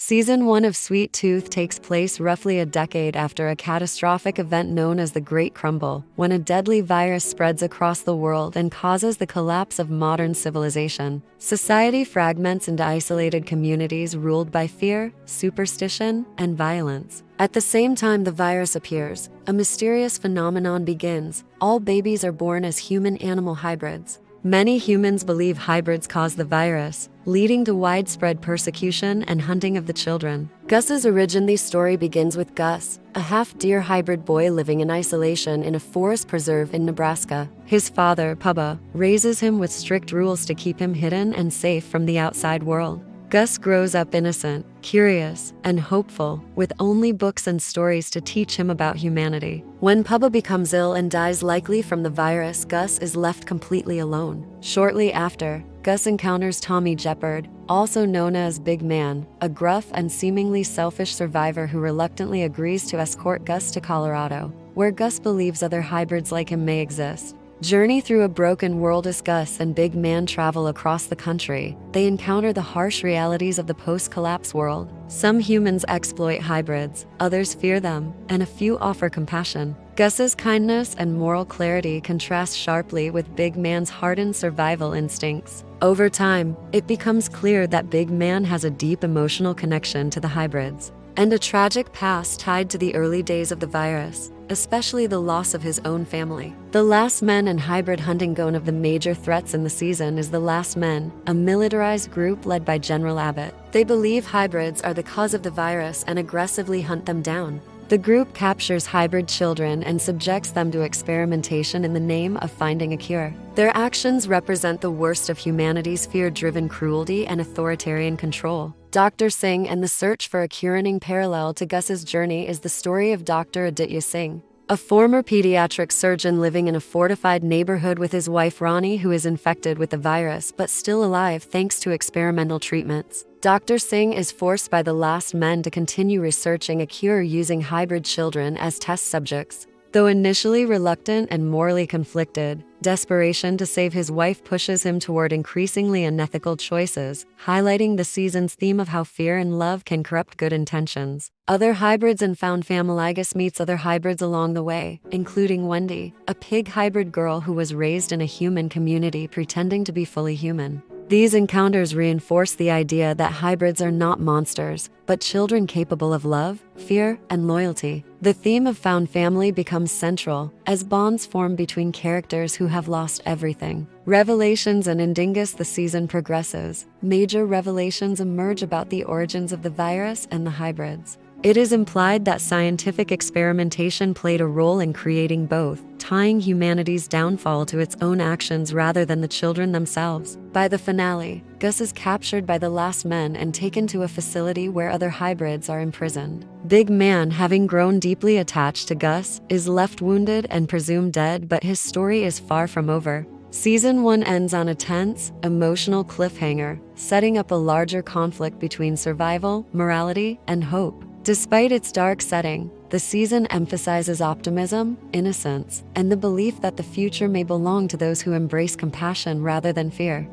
Season 1 of Sweet Tooth takes place roughly a decade after a catastrophic event known as the Great Crumble, when a deadly virus spreads across the world and causes the collapse of modern civilization. Society fragments into isolated communities ruled by fear, superstition, and violence. At the same time the virus appears, a mysterious phenomenon begins. All babies are born as human-animal hybrids. Many humans believe hybrids cause the virus, leading to widespread persecution and hunting of the children. Gus's origin story begins with Gus, a half-deer hybrid boy living in isolation in a forest preserve in Nebraska. His father, Pubba, raises him with strict rules to keep him hidden and safe from the outside world. Gus grows up innocent, curious, and hopeful, with only books and stories to teach him about humanity. When Pubba becomes ill and dies, likely from the virus, Gus is left completely alone. Shortly after, Gus encounters Tommy Jeopard, also known as Big Man, a gruff and seemingly selfish survivor who reluctantly agrees to escort Gus to Colorado, where Gus believes other hybrids like him may exist. Journey through a broken world as Gus and Big Man travel across the country. They encounter the harsh realities of the post-collapse world. Some humans exploit hybrids, others fear them, and a few offer compassion. Gus's kindness and moral clarity contrast sharply with Big Man's hardened survival instincts. Over time, it becomes clear that Big Man has a deep emotional connection to the hybrids, and a tragic past tied to the early days of the virus, especially the loss of his own family. The Last Men and hybrid hunting. One of the major threats in the season is the Last Men, a militarized group led by General Abbott. They believe hybrids are the cause of the virus and aggressively hunt them down. The group captures hybrid children and subjects them to experimentation in the name of finding a cure. Their actions represent the worst of humanity's fear-driven cruelty and authoritarian control. Dr. Singh and the search for a cure. Running parallel to Gus's journey is the story of Dr. Aditya Singh, a former pediatric surgeon living in a fortified neighborhood with his wife Rani, who is infected with the virus but still alive thanks to experimental treatments. Dr. Singh is forced by the Last Men to continue researching a cure using hybrid children as test subjects. Though initially reluctant and morally conflicted, desperation to save his wife pushes him toward increasingly unethical choices, highlighting the season's theme of how fear and love can corrupt good intentions. Other hybrids and found family. Gus meets other hybrids along the way, including Wendy, a pig hybrid girl who was raised in a human community pretending to be fully human. These encounters reinforce the idea that hybrids are not monsters, but children capable of love, fear, and loyalty. The theme of found family becomes central, as bonds form between characters who have lost everything. Revelations and Indingus. The season progresses. Major revelations emerge about the origins of the virus and the hybrids. It is implied that scientific experimentation played a role in creating both, tying humanity's downfall to its own actions rather than the children themselves. By the finale, Gus is captured by the Last Men and taken to a facility where other hybrids are imprisoned. Big Man, having grown deeply attached to Gus, is left wounded and presumed dead, but his story is far from over. Season 1 ends on a tense, emotional cliffhanger, setting up a larger conflict between survival, morality, and hope. Despite its dark setting, the season emphasizes optimism, innocence, and the belief that the future may belong to those who embrace compassion rather than fear.